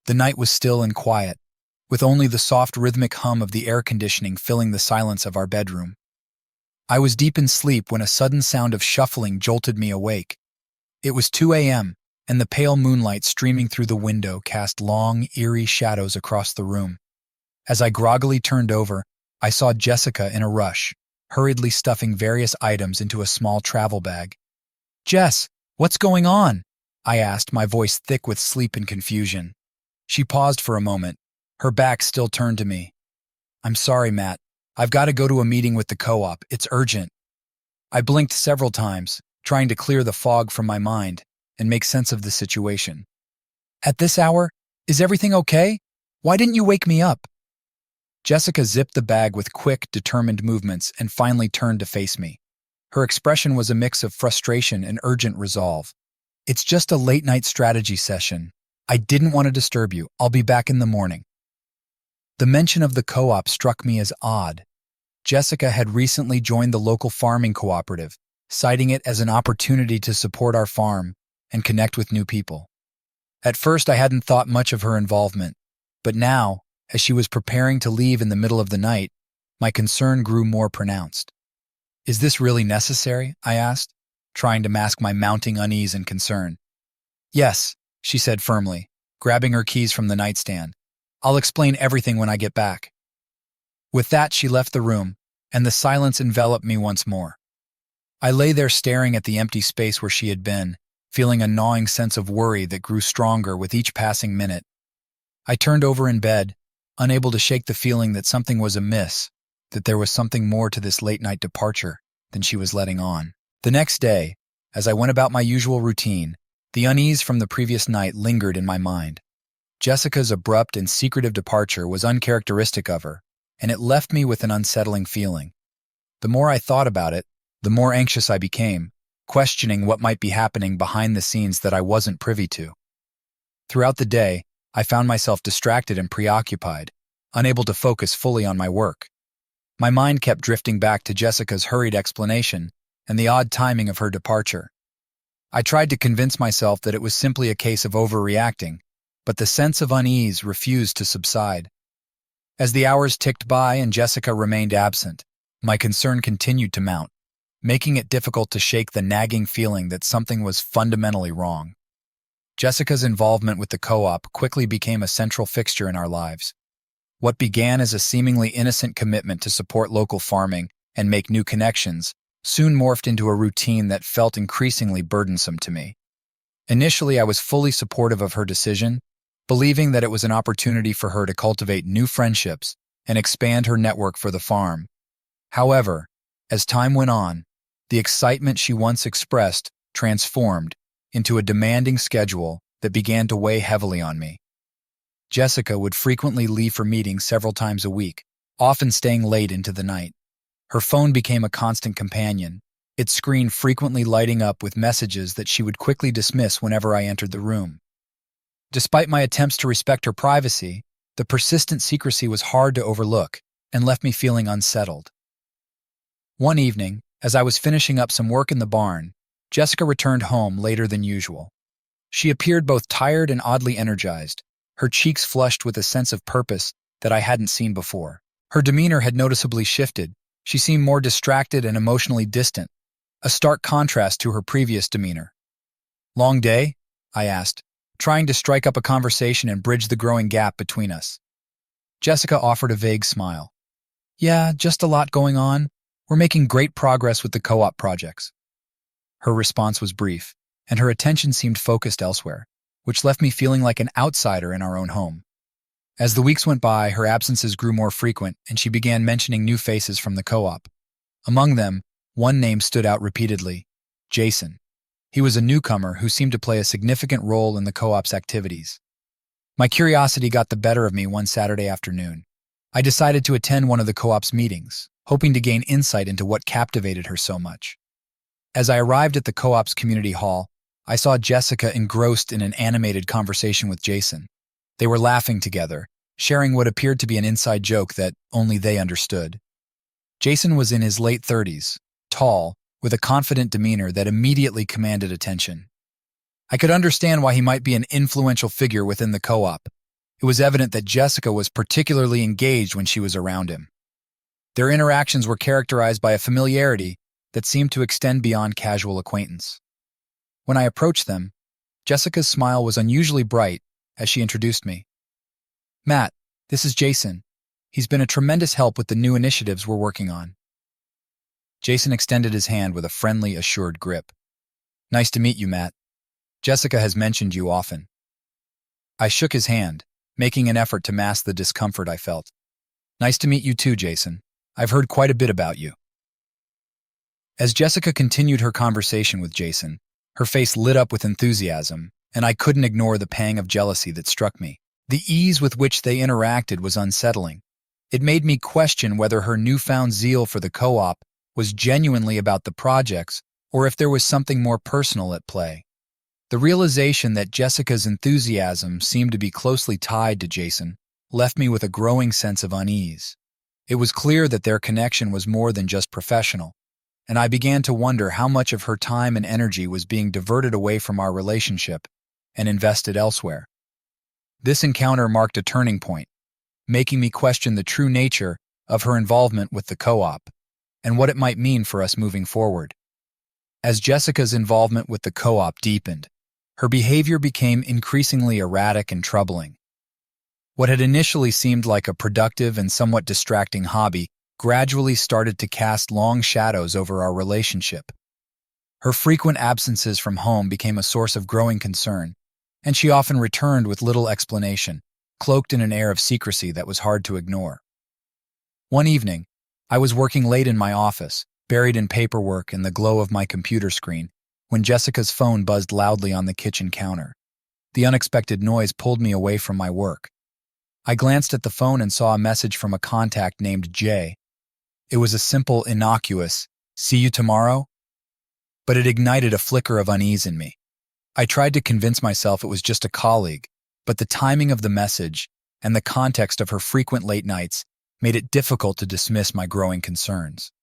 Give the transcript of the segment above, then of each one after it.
The night was still and quiet, with only the soft rhythmic hum of the air conditioning filling the silence of our bedroom. I was deep in sleep when a sudden sound of shuffling jolted me awake. It was 2 a.m., and the pale moonlight streaming through the window cast long, eerie shadows across the room. As I groggily turned over, I saw Jessica in a rush, hurriedly stuffing various items into a small travel bag. "Jess, what's going on?" I asked, my voice thick with sleep and confusion. She paused for a moment, her back still turned to me. "I'm sorry, Matt. I've got to go to a meeting with the co-op. It's urgent." I blinked several times, trying to clear the fog from my mind and make sense of the situation. "At this hour? Is everything okay? Why didn't you wake me up?" Jessica zipped the bag with quick, determined movements and finally turned to face me. Her expression was a mix of frustration and urgent resolve. "It's just a late-night strategy session. I didn't want to disturb you. I'll be back in the morning." The mention of the co-op struck me as odd. Jessica had recently joined the local farming cooperative, citing it as an opportunity to support our farm and connect with new people. At first, I hadn't thought much of her involvement, but now, as she was preparing to leave in the middle of the night, my concern grew more pronounced. "Is this really necessary?" I asked, trying to mask my mounting unease and concern. "Yes," she said firmly, grabbing her keys from the nightstand. "I'll explain everything when I get back." With that, she left the room, and the silence enveloped me once more. I lay there staring at the empty space where she had been, feeling a gnawing sense of worry that grew stronger with each passing minute. I turned over in bed, unable to shake the feeling that something was amiss, that there was something more to this late-night departure than she was letting on. The next day, as I went about my usual routine, the unease from the previous night lingered in my mind. Jessica's abrupt and secretive departure was uncharacteristic of her, and it left me with an unsettling feeling. The more I thought about it, the more anxious I became, questioning what might be happening behind the scenes that I wasn't privy to. Throughout the day, I found myself distracted and preoccupied, unable to focus fully on my work. My mind kept drifting back to Jessica's hurried explanation and the odd timing of her departure. I tried to convince myself that it was simply a case of overreacting, but the sense of unease refused to subside. As the hours ticked by and Jessica remained absent, my concern continued to mount, making it difficult to shake the nagging feeling that something was fundamentally wrong. Jessica's involvement with the co-op quickly became a central fixture in our lives. What began as a seemingly innocent commitment to support local farming and make new connections soon morphed into a routine that felt increasingly burdensome to me. Initially, I was fully supportive of her decision, believing that it was an opportunity for her to cultivate new friendships and expand her network for the farm. However, as time went on, the excitement she once expressed transformed into a demanding schedule that began to weigh heavily on me. Jessica would frequently leave for meetings several times a week, often staying late into the night. Her phone became a constant companion, its screen frequently lighting up with messages that she would quickly dismiss whenever I entered the room. Despite my attempts to respect her privacy, the persistent secrecy was hard to overlook and left me feeling unsettled. One evening, as I was finishing up some work in the barn, Jessica returned home later than usual. She appeared both tired and oddly energized, her cheeks flushed with a sense of purpose that I hadn't seen before. Her demeanor had noticeably shifted. She seemed more distracted and emotionally distant, a stark contrast to her previous demeanor. "Long day?" I asked, trying to strike up a conversation and bridge the growing gap between us. Jessica offered a vague smile. "Yeah, just a lot going on. We're making great progress with the co-op projects." Her response was brief, and her attention seemed focused elsewhere, which left me feeling like an outsider in our own home. As the weeks went by, her absences grew more frequent, and she began mentioning new faces from the co-op. Among them, one name stood out repeatedly: Jason. He was a newcomer who seemed to play a significant role in the co-op's activities. My curiosity got the better of me one Saturday afternoon. I decided to attend one of the co-op's meetings, hoping to gain insight into what captivated her so much. As I arrived at the co-op's community hall, I saw Jessica engrossed in an animated conversation with Jason. They were laughing together, sharing what appeared to be an inside joke that only they understood. Jason was in his late 30s, tall, with a confident demeanor that immediately commanded attention. I could understand why he might be an influential figure within the co-op, It was evident that Jessica was particularly engaged when she was around him. Their interactions were characterized by a familiarity that seemed to extend beyond casual acquaintance. When I approached them, Jessica's smile was unusually bright as she introduced me. "Matt, this is Jason. He's been a tremendous help with the new initiatives we're working on." Jason extended his hand with a friendly, assured grip. "Nice to meet you, Matt. Jessica has mentioned you often." I shook his hand, making an effort to mask the discomfort I felt. "Nice to meet you too, Jason. I've heard quite a bit about you." As Jessica continued her conversation with Jason, her face lit up with enthusiasm, and I couldn't ignore the pang of jealousy that struck me. The ease with which they interacted was unsettling. It made me question whether her newfound zeal for the co-op was genuinely about the projects or if there was something more personal at play. The realization that Jessica's enthusiasm seemed to be closely tied to Jason left me with a growing sense of unease. It was clear that their connection was more than just professional, and I began to wonder how much of her time and energy was being diverted away from our relationship and invested elsewhere. This encounter marked a turning point, making me question the true nature of her involvement with the co-op and what it might mean for us moving forward. As Jessica's involvement with the co-op deepened, her behavior became increasingly erratic and troubling. What had initially seemed like a productive and somewhat distracting hobby gradually started to cast long shadows over our relationship. Her frequent absences from home became a source of growing concern, and she often returned with little explanation, cloaked in an air of secrecy that was hard to ignore. One evening, I was working late in my office, buried in paperwork and the glow of my computer screen, when Jessica's phone buzzed loudly on the kitchen counter. The unexpected noise pulled me away from my work. I glanced at the phone and saw a message from a contact named Jay. It was a simple, innocuous, "See you tomorrow?" But it ignited a flicker of unease in me. I tried to convince myself it was just a colleague, but the timing of the message and the context of her frequent late nights made it difficult to dismiss my growing concerns.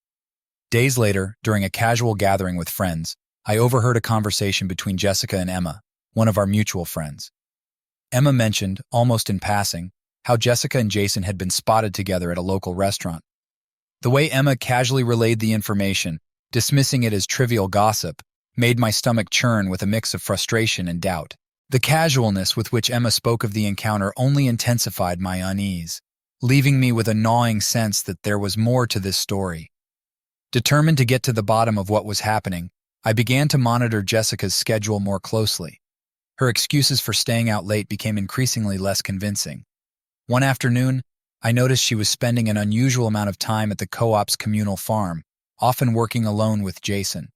Days later, during a casual gathering with friends, I overheard a conversation between Jessica and Emma, one of our mutual friends. Emma mentioned, almost in passing, how Jessica and Jason had been spotted together at a local restaurant. The way Emma casually relayed the information, dismissing it as trivial gossip, made my stomach churn with a mix of frustration and doubt. The casualness with which Emma spoke of the encounter only intensified my unease, leaving me with a gnawing sense that there was more to this story. Determined to get to the bottom of what was happening, I began to monitor Jessica's schedule more closely. Her excuses for staying out late became increasingly less convincing. One afternoon, I noticed she was spending an unusual amount of time at the co-op's communal farm, often working alone with Jason.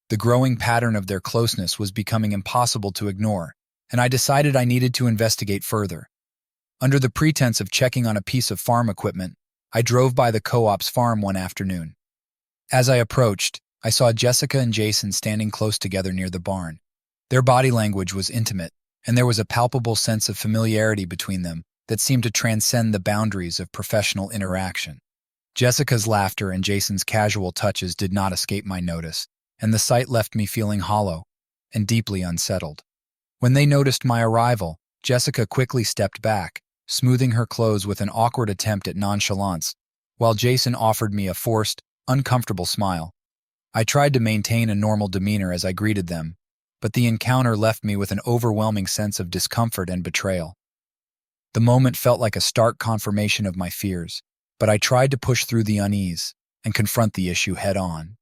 The growing pattern of their closeness was becoming impossible to ignore, and I decided I needed to investigate further. Under the pretense of checking on a piece of farm equipment, I drove by the co-op's farm one afternoon. As I approached, I saw Jessica and Jason standing close together near the barn. Their body language was intimate, and there was a palpable sense of familiarity between them that seemed to transcend the boundaries of professional interaction. Jessica's laughter and Jason's casual touches did not escape my notice, and the sight left me feeling hollow and deeply unsettled. When they noticed my arrival, Jessica quickly stepped back, smoothing her clothes with an awkward attempt at nonchalance, while Jason offered me a forced, uncomfortable smile. I tried to maintain a normal demeanor as I greeted them, but the encounter left me with an overwhelming sense of discomfort and betrayal. The moment felt like a stark confirmation of my fears, but I tried to push through the unease and confront the issue head-on.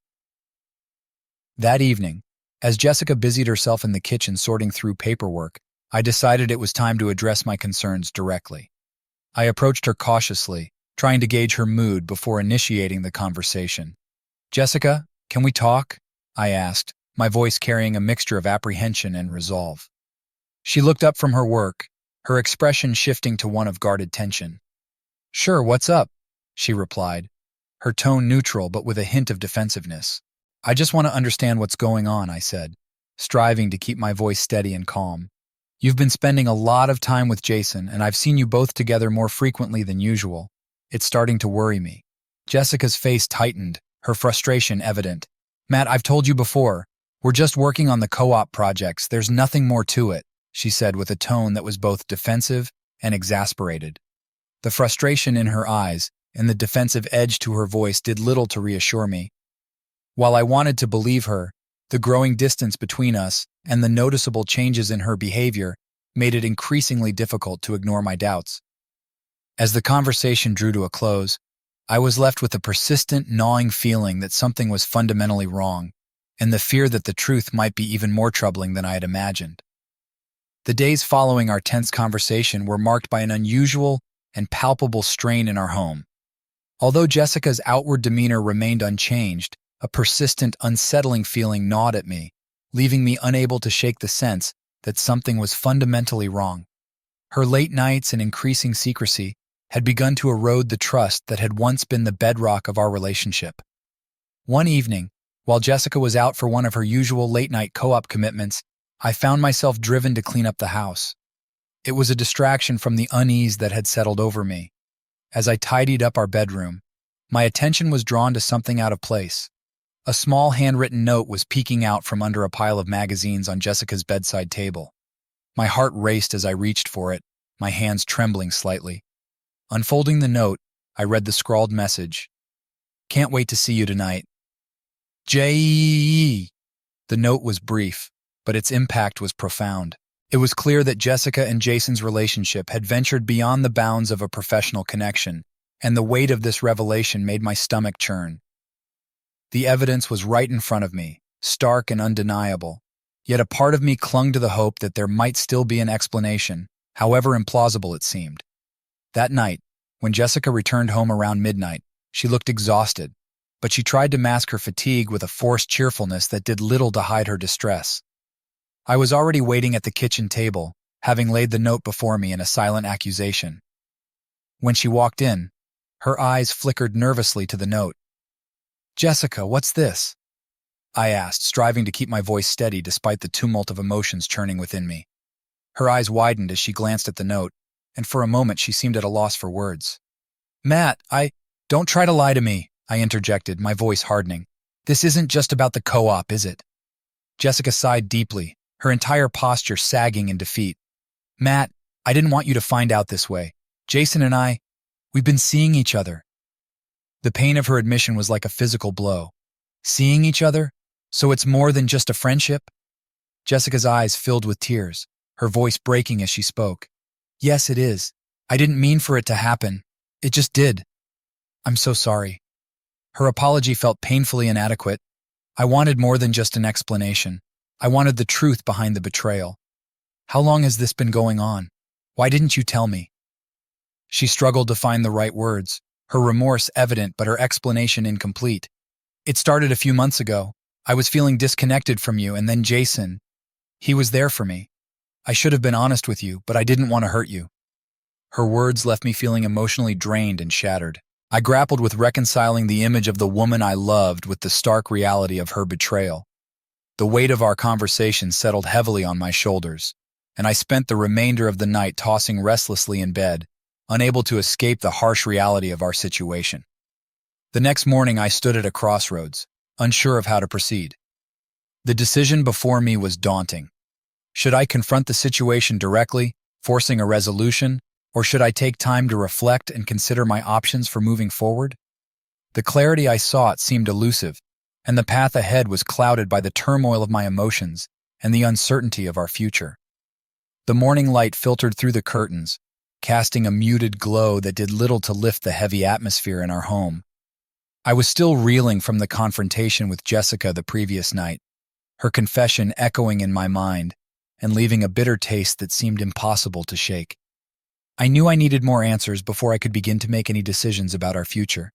That evening, as Jessica busied herself in the kitchen sorting through paperwork, I decided it was time to address my concerns directly. I approached her cautiously, trying to gauge her mood before initiating the conversation. "Jessica, can we talk?" I asked, my voice carrying a mixture of apprehension and resolve. She looked up from her work, her expression shifting to one of guarded tension. "Sure, what's up?" she replied, her tone neutral but with a hint of defensiveness. "I just want to understand what's going on," I said, striving to keep my voice steady and calm. "You've been spending a lot of time with Jason, and I've seen you both together more frequently than usual. It's starting to worry me." Jessica's face tightened, her frustration evident. "Matt, I've told you before, we're just working on the co-op projects. There's nothing more to it," she said with a tone that was both defensive and exasperated. The frustration in her eyes and the defensive edge to her voice did little to reassure me. While I wanted to believe her, the growing distance between us and the noticeable changes in her behavior made it increasingly difficult to ignore my doubts. As the conversation drew to a close, I was left with a persistent, gnawing feeling that something was fundamentally wrong, and the fear that the truth might be even more troubling than I had imagined. The days following our tense conversation were marked by an unusual and palpable strain in our home. Although Jessica's outward demeanor remained unchanged, a persistent, unsettling feeling gnawed at me, leaving me unable to shake the sense that something was fundamentally wrong. Her late nights and increasing secrecy had begun to erode the trust that had once been the bedrock of our relationship. One evening, while Jessica was out for one of her usual late-night co-op commitments, I found myself driven to clean up the house. It was a distraction from the unease that had settled over me. As I tidied up our bedroom, my attention was drawn to something out of place. A small handwritten note was peeking out from under a pile of magazines on Jessica's bedside table. My heart raced as I reached for it, my hands trembling slightly. Unfolding the note, I read the scrawled message. "Can't wait to see you tonight. J.E.E." The note was brief, but its impact was profound. It was clear that Jessica and Jason's relationship had ventured beyond the bounds of a professional connection, and the weight of this revelation made my stomach churn. The evidence was right in front of me, stark and undeniable, yet a part of me clung to the hope that there might still be an explanation, however implausible it seemed. That night, when Jessica returned home around midnight, she looked exhausted, but she tried to mask her fatigue with a forced cheerfulness that did little to hide her distress. I was already waiting at the kitchen table, having laid the note before me in a silent accusation. When she walked in, her eyes flickered nervously to the note. "Jessica, what's this?" I asked, striving to keep my voice steady despite the tumult of emotions churning within me. Her eyes widened as she glanced at the note, and for a moment she seemed at a loss for words. "Matt, don't try to lie to me," I interjected, my voice hardening. "This isn't just about the co-op, is it?" Jessica sighed deeply, her entire posture sagging in defeat. "Matt, I didn't want you to find out this way. Jason and we've been seeing each other." The pain of her admission was like a physical blow. "Seeing each other? So it's more than just a friendship?" Jessica's eyes filled with tears, her voice breaking as she spoke. "Yes, it is. I didn't mean for it to happen. It just did. I'm so sorry." Her apology felt painfully inadequate. I wanted more than just an explanation. I wanted the truth behind the betrayal. "How long has this been going on? Why didn't you tell me?" She struggled to find the right words, her remorse evident but her explanation incomplete. "It started a few months ago. I was feeling disconnected from you, and then Jason. He was there for me. I should have been honest with you, but I didn't want to hurt you." Her words left me feeling emotionally drained and shattered. I grappled with reconciling the image of the woman I loved with the stark reality of her betrayal. The weight of our conversation settled heavily on my shoulders, and I spent the remainder of the night tossing restlessly in bed, unable to escape the harsh reality of our situation. The next morning I stood at a crossroads, unsure of how to proceed. The decision before me was daunting. Should I confront the situation directly, forcing a resolution, or should I take time to reflect and consider my options for moving forward? The clarity I sought seemed elusive, and the path ahead was clouded by the turmoil of my emotions and the uncertainty of our future. The morning light filtered through the curtains, casting a muted glow that did little to lift the heavy atmosphere in our home. I was still reeling from the confrontation with Jessica the previous night, her confession echoing in my mind and leaving a bitter taste that seemed impossible to shake. I knew I needed more answers before I could begin to make any decisions about our future.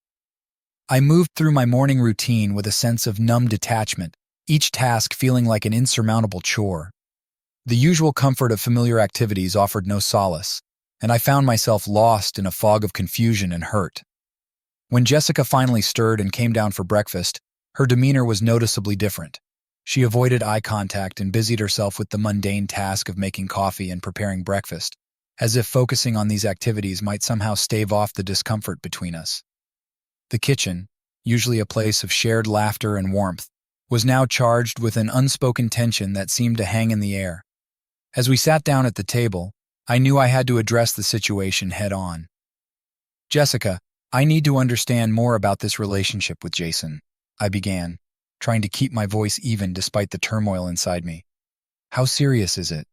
I moved through my morning routine with a sense of numb detachment, each task feeling like an insurmountable chore. The usual comfort of familiar activities offered no solace, and I found myself lost in a fog of confusion and hurt. When Jessica finally stirred and came down for breakfast, her demeanor was noticeably different. She avoided eye contact and busied herself with the mundane task of making coffee and preparing breakfast, as if focusing on these activities might somehow stave off the discomfort between us. The kitchen, usually a place of shared laughter and warmth, was now charged with an unspoken tension that seemed to hang in the air. As we sat down at the table, I knew I had to address the situation head on. Jessica, I need to understand more about this relationship with Jason, I began, trying to keep my voice even despite the turmoil inside me. How serious is it?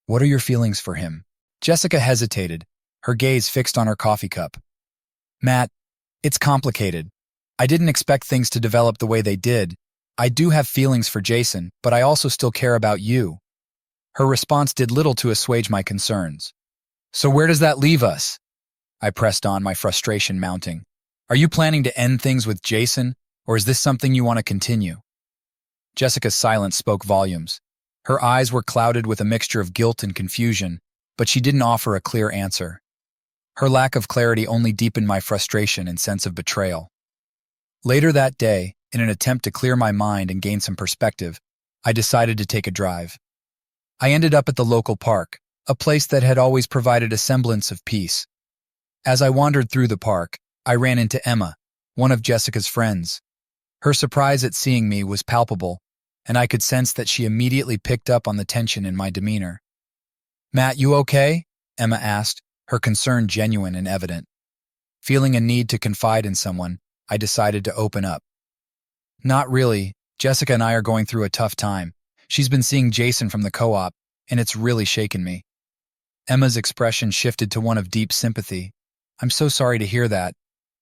What are your feelings for him? Jessica hesitated, her gaze fixed on her coffee cup. Matt, it's complicated. I didn't expect things to develop the way they did. I do have feelings for Jason, but I also still care about you. Her response did little to assuage my concerns. So where does that leave us? I pressed on, my frustration mounting. Are you planning to end things with Jason, or is this something you want to continue? Jessica's silence spoke volumes. Her eyes were clouded with a mixture of guilt and confusion, but she didn't offer a clear answer. Her lack of clarity only deepened my frustration and sense of betrayal. Later that day, in an attempt to clear my mind and gain some perspective, I decided to take a drive. I ended up at the local park, a place that had always provided a semblance of peace. As I wandered through the park, I ran into Emma, one of Jessica's friends. Her surprise at seeing me was palpable, and I could sense that she immediately picked up on the tension in my demeanor. Matt, you okay? Emma asked, her concern genuine and evident. Feeling a need to confide in someone, I decided to open up. Not really. Jessica and I are going through a tough time. She's been seeing Jason from the co-op, and it's really shaken me. Emma's expression shifted to one of deep sympathy. I'm so sorry to hear that.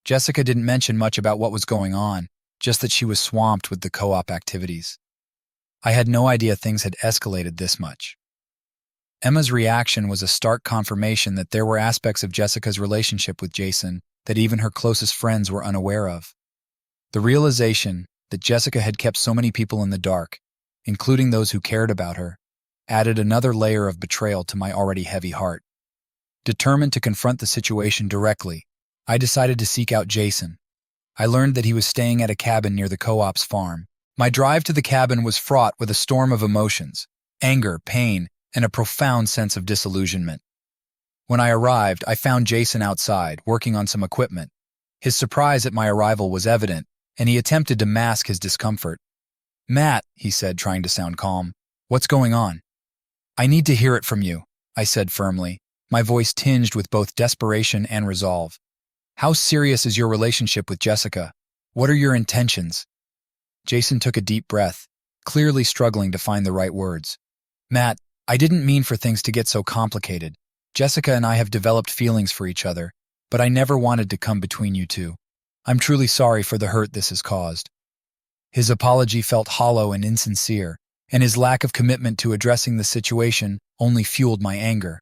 Jessica didn't mention much about what was going on, just that she was swamped with the co-op activities. I had no idea things had escalated this much. Emma's reaction was a stark confirmation that there were aspects of Jessica's relationship with Jason that even her closest friends were unaware of. The realization that Jessica had kept so many people in the dark, including those who cared about her, added another layer of betrayal to my already heavy heart. Determined to confront the situation directly, I decided to seek out Jason. I learned that he was staying at a cabin near the co-op's farm. My drive to the cabin was fraught with a storm of emotions: anger, pain, and a profound sense of disillusionment. When I arrived, I found Jason outside, working on some equipment. His surprise at my arrival was evident, and he attempted to mask his discomfort. Matt, he said, trying to sound calm, what's going on? I need to hear it from you, I said firmly, my voice tinged with both desperation and resolve. How serious is your relationship with Jessica? What are your intentions? Jason took a deep breath, clearly struggling to find the right words. Matt, I didn't mean for things to get so complicated. Jessica and I have developed feelings for each other, but I never wanted to come between you two. I'm truly sorry for the hurt this has caused. His apology felt hollow and insincere, and his lack of commitment to addressing the situation only fueled my anger.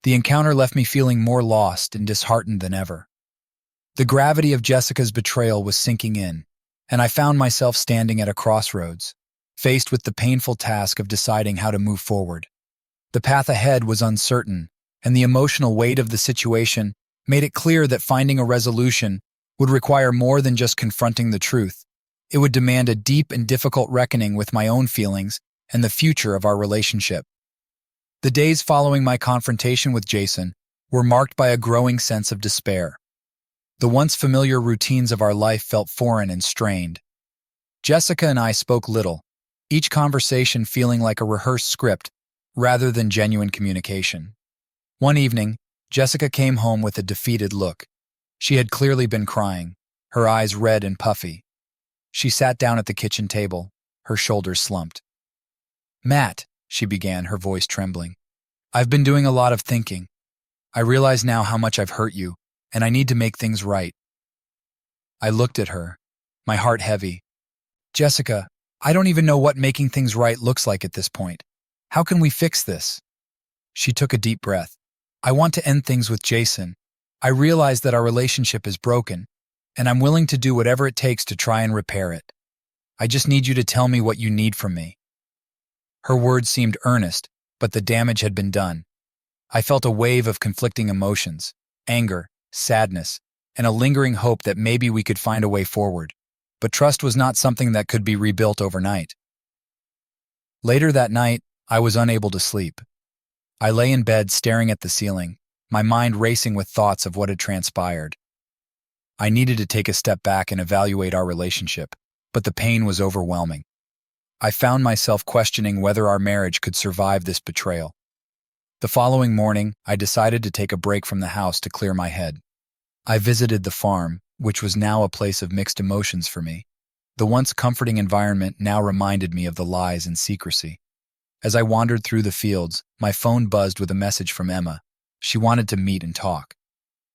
The encounter left me feeling more lost and disheartened than ever. The gravity of Jessica's betrayal was sinking in, and I found myself standing at a crossroads, faced with the painful task of deciding how to move forward. The path ahead was uncertain, and the emotional weight of the situation made it clear that finding a resolution would require more than just confronting the truth. It would demand a deep and difficult reckoning with my own feelings and the future of our relationship. The days following my confrontation with Jason were marked by a growing sense of despair. The once familiar routines of our life felt foreign and strained. Jessica and I spoke little, each conversation feeling like a rehearsed script rather than genuine communication. One evening, Jessica came home with a defeated look. She had clearly been crying, her eyes red and puffy. She sat down at the kitchen table, her shoulders slumped. Matt, she began, her voice trembling, I've been doing a lot of thinking. I realize now how much I've hurt you, and I need to make things right. I looked at her, my heart heavy. Jessica, I don't even know what making things right looks like at this point. How can we fix this? She took a deep breath. I want to end things with Jason. I realize that our relationship is broken, and I'm willing to do whatever it takes to try and repair it. I just need you to tell me what you need from me. Her words seemed earnest, but the damage had been done. I felt a wave of conflicting emotions: anger, sadness, and a lingering hope that maybe we could find a way forward. But trust was not something that could be rebuilt overnight. Later that night, I was unable to sleep. I lay in bed staring at the ceiling, my mind racing with thoughts of what had transpired. I needed to take a step back and evaluate our relationship, but the pain was overwhelming. I found myself questioning whether our marriage could survive this betrayal. The following morning, I decided to take a break from the house to clear my head. I visited the farm, which was now a place of mixed emotions for me. The once comforting environment now reminded me of the lies and secrecy. As I wandered through the fields, my phone buzzed with a message from Emma. She wanted to meet and talk.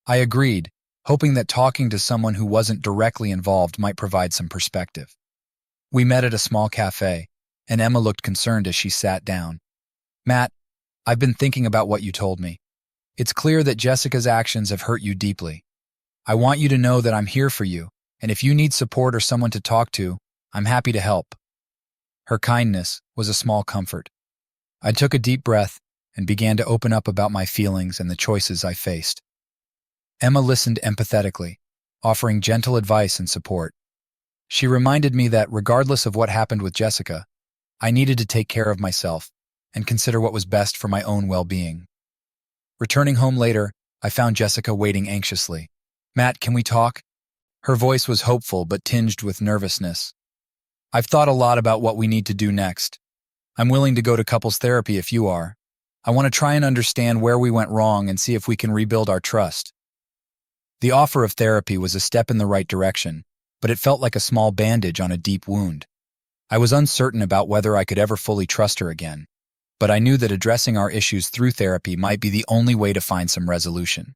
I agreed, hoping that talking to someone who wasn't directly involved might provide some perspective. We met at a small cafe, and Emma looked concerned as she sat down. "Matt, I've been thinking about what you told me. It's clear that Jessica's actions have hurt you deeply. I want you to know that I'm here for you, and if you need support or someone to talk to, I'm happy to help." Her kindness was a small comfort. I took a deep breath and began to open up about my feelings and the choices I faced. Emma listened empathetically, offering gentle advice and support. She reminded me that regardless of what happened with Jessica, I needed to take care of myself and consider what was best for my own well-being. Returning home later, I found Jessica waiting anxiously. "Matt, can we talk?" Her voice was hopeful but tinged with nervousness. "I've thought a lot about what we need to do next. I'm willing to go to couples therapy if you are. I want to try and understand where we went wrong and see if we can rebuild our trust." The offer of therapy was a step in the right direction, but it felt like a small bandage on a deep wound. I was uncertain about whether I could ever fully trust her again, but I knew that addressing our issues through therapy might be the only way to find some resolution.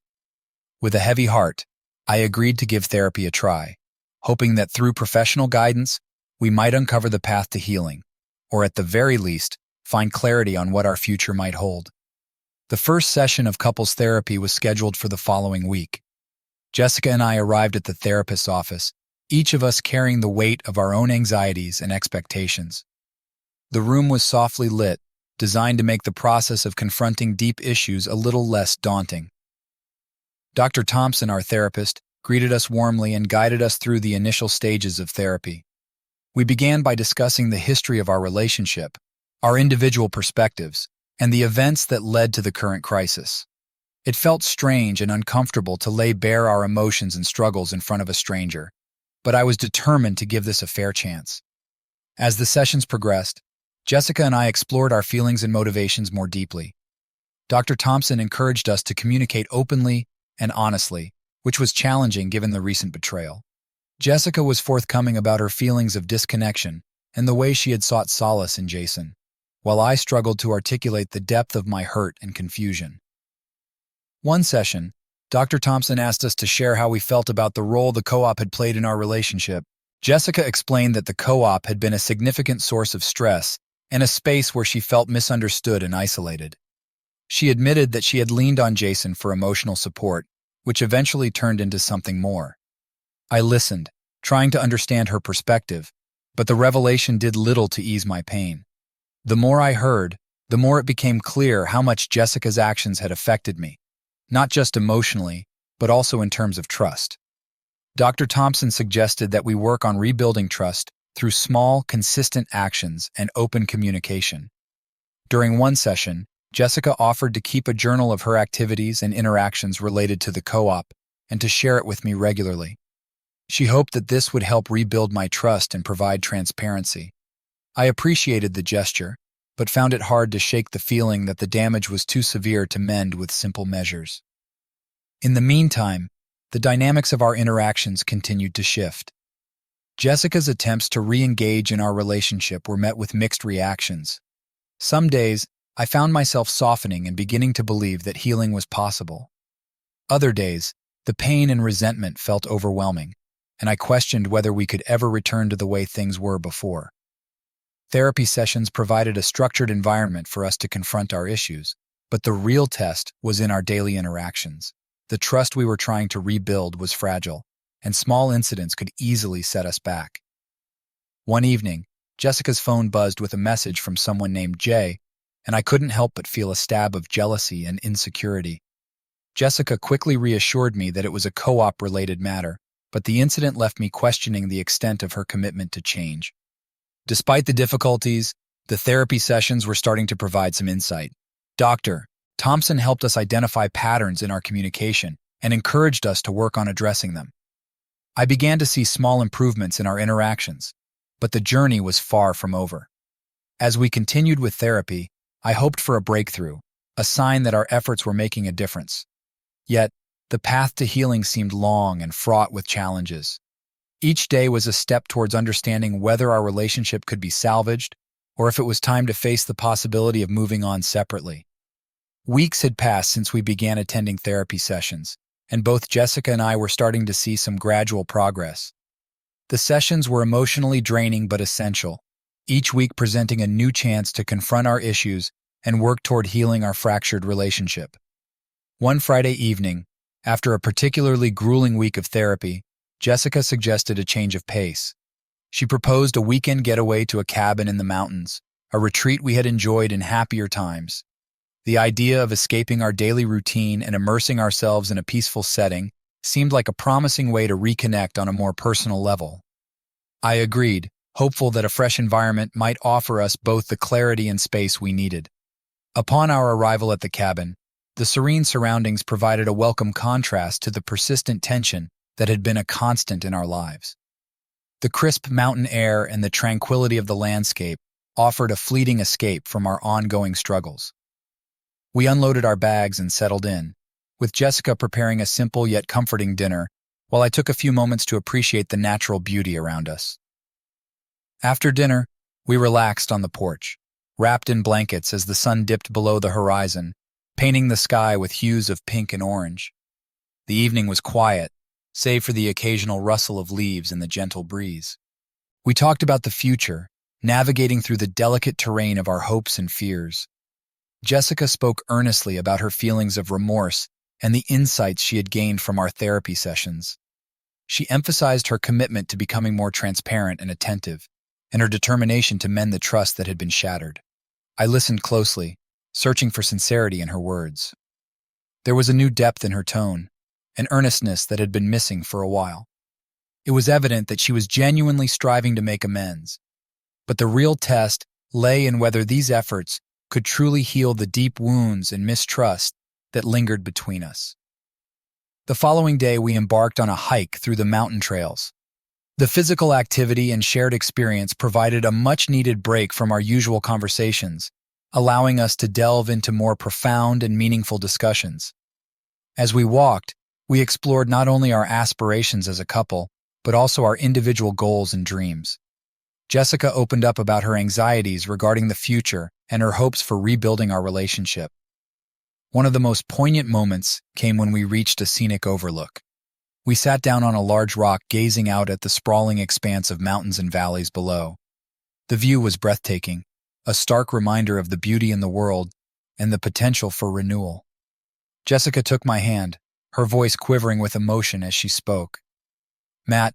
With a heavy heart, I agreed to give therapy a try, hoping that through professional guidance, we might uncover the path to healing, or at the very least, find clarity on what our future might hold. The first session of couples therapy was scheduled for the following week. Jessica and I arrived at the therapist's office, each of us carrying the weight of our own anxieties and expectations. The room was softly lit, designed to make the process of confronting deep issues a little less daunting. Dr. Thompson, our therapist, greeted us warmly and guided us through the initial stages of therapy. We began by discussing the history of our relationship, our individual perspectives, and the events that led to the current crisis. It felt strange and uncomfortable to lay bare our emotions and struggles in front of a stranger, but I was determined to give this a fair chance. As the sessions progressed, Jessica and I explored our feelings and motivations more deeply. Dr. Thompson encouraged us to communicate openly and honestly, which was challenging given the recent betrayal. Jessica was forthcoming about her feelings of disconnection and the way she had sought solace in Jason, while I struggled to articulate the depth of my hurt and confusion. One session, Dr. Thompson asked us to share how we felt about the role the co-op had played in our relationship. Jessica explained that the co-op had been a significant source of stress and a space where she felt misunderstood and isolated. She admitted that she had leaned on Jason for emotional support, which eventually turned into something more. I listened, trying to understand her perspective, but the revelation did little to ease my pain. The more I heard, the more it became clear how much Jessica's actions had affected me, not just emotionally, but also in terms of trust. Dr. Thompson suggested that we work on rebuilding trust through small, consistent actions and open communication. During one session, Jessica offered to keep a journal of her activities and interactions related to the co-op and to share it with me regularly. She hoped that this would help rebuild my trust and provide transparency. I appreciated the gesture, but found it hard to shake the feeling that the damage was too severe to mend with simple measures. In the meantime, the dynamics of our interactions continued to shift. Jessica's attempts to re-engage in our relationship were met with mixed reactions. Some days, I found myself softening and beginning to believe that healing was possible. Other days, the pain and resentment felt overwhelming, and I questioned whether we could ever return to the way things were before. Therapy sessions provided a structured environment for us to confront our issues, but the real test was in our daily interactions. The trust we were trying to rebuild was fragile, and small incidents could easily set us back. One evening, Jessica's phone buzzed with a message from someone named Jay, and I couldn't help but feel a stab of jealousy and insecurity. Jessica quickly reassured me that it was a co-op-related matter, but the incident left me questioning the extent of her commitment to change. Despite the difficulties, the therapy sessions were starting to provide some insight. Dr. Thompson helped us identify patterns in our communication and encouraged us to work on addressing them. I began to see small improvements in our interactions, but the journey was far from over. As we continued with therapy, I hoped for a breakthrough, a sign that our efforts were making a difference. Yet, the path to healing seemed long and fraught with challenges. Each day was a step towards understanding whether our relationship could be salvaged or if it was time to face the possibility of moving on separately. Weeks had passed since we began attending therapy sessions, and both Jessica and I were starting to see some gradual progress. The sessions were emotionally draining but essential, each week presenting a new chance to confront our issues and work toward healing our fractured relationship. One Friday evening, after a particularly grueling week of therapy, Jessica suggested a change of pace. She proposed a weekend getaway to a cabin in the mountains, a retreat we had enjoyed in happier times. The idea of escaping our daily routine and immersing ourselves in a peaceful setting seemed like a promising way to reconnect on a more personal level. I agreed, hopeful that a fresh environment might offer us both the clarity and space we needed. Upon our arrival at the cabin, the serene surroundings provided a welcome contrast to the persistent tension that had been a constant in our lives. The crisp mountain air and the tranquility of the landscape offered a fleeting escape from our ongoing struggles. We unloaded our bags and settled in, with Jessica preparing a simple yet comforting dinner, while I took a few moments to appreciate the natural beauty around us. After dinner, we relaxed on the porch, wrapped in blankets as the sun dipped below the horizon, painting the sky with hues of pink and orange. The evening was quiet, save for the occasional rustle of leaves in the gentle breeze. We talked about the future, navigating through the delicate terrain of our hopes and fears. Jessica spoke earnestly about her feelings of remorse and the insights she had gained from our therapy sessions. She emphasized her commitment to becoming more transparent and attentive, and her determination to mend the trust that had been shattered. I listened closely, searching for sincerity in her words. There was a new depth in her tone, an earnestness that had been missing for a while. It was evident that she was genuinely striving to make amends. But the real test lay in whether these efforts could truly heal the deep wounds and mistrust that lingered between us. The following day, we embarked on a hike through the mountain trails. The physical activity and shared experience provided a much-needed break from our usual conversations, allowing us to delve into more profound and meaningful discussions. As we walked, we explored not only our aspirations as a couple, but also our individual goals and dreams. Jessica opened up about her anxieties regarding the future and her hopes for rebuilding our relationship. One of the most poignant moments came when we reached a scenic overlook. We sat down on a large rock, gazing out at the sprawling expanse of mountains and valleys below. The view was breathtaking, a stark reminder of the beauty in the world and the potential for renewal. Jessica took my hand, her voice quivering with emotion as she spoke. "Matt,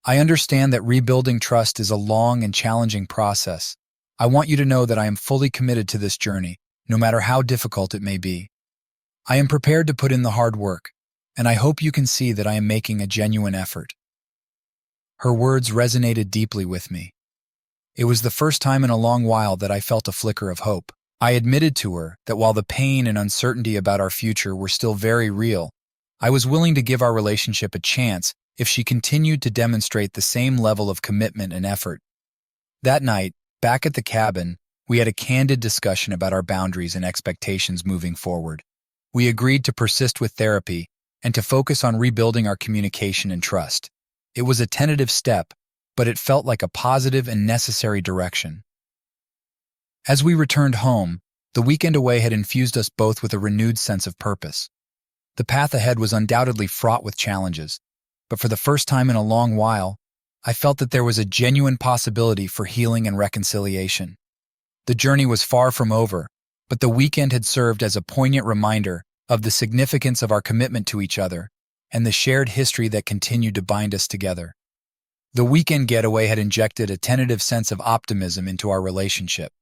I understand that rebuilding trust is a long and challenging process. I want you to know that I am fully committed to this journey, no matter how difficult it may be. I am prepared to put in the hard work, and I hope you can see that I am making a genuine effort." Her words resonated deeply with me. It was the first time in a long while that I felt a flicker of hope. I admitted to her that while the pain and uncertainty about our future were still very real, I was willing to give our relationship a chance if she continued to demonstrate the same level of commitment and effort. That night, back at the cabin, we had a candid discussion about our boundaries and expectations moving forward. We agreed to persist with therapy and to focus on rebuilding our communication and trust. It was a tentative step, but it felt like a positive and necessary direction. As we returned home, the weekend away had infused us both with a renewed sense of purpose. The path ahead was undoubtedly fraught with challenges, but for the first time in a long while, I felt that there was a genuine possibility for healing and reconciliation. The journey was far from over, but the weekend had served as a poignant reminder of the significance of our commitment to each other and the shared history that continued to bind us together. The weekend getaway had injected a tentative sense of optimism into our relationship.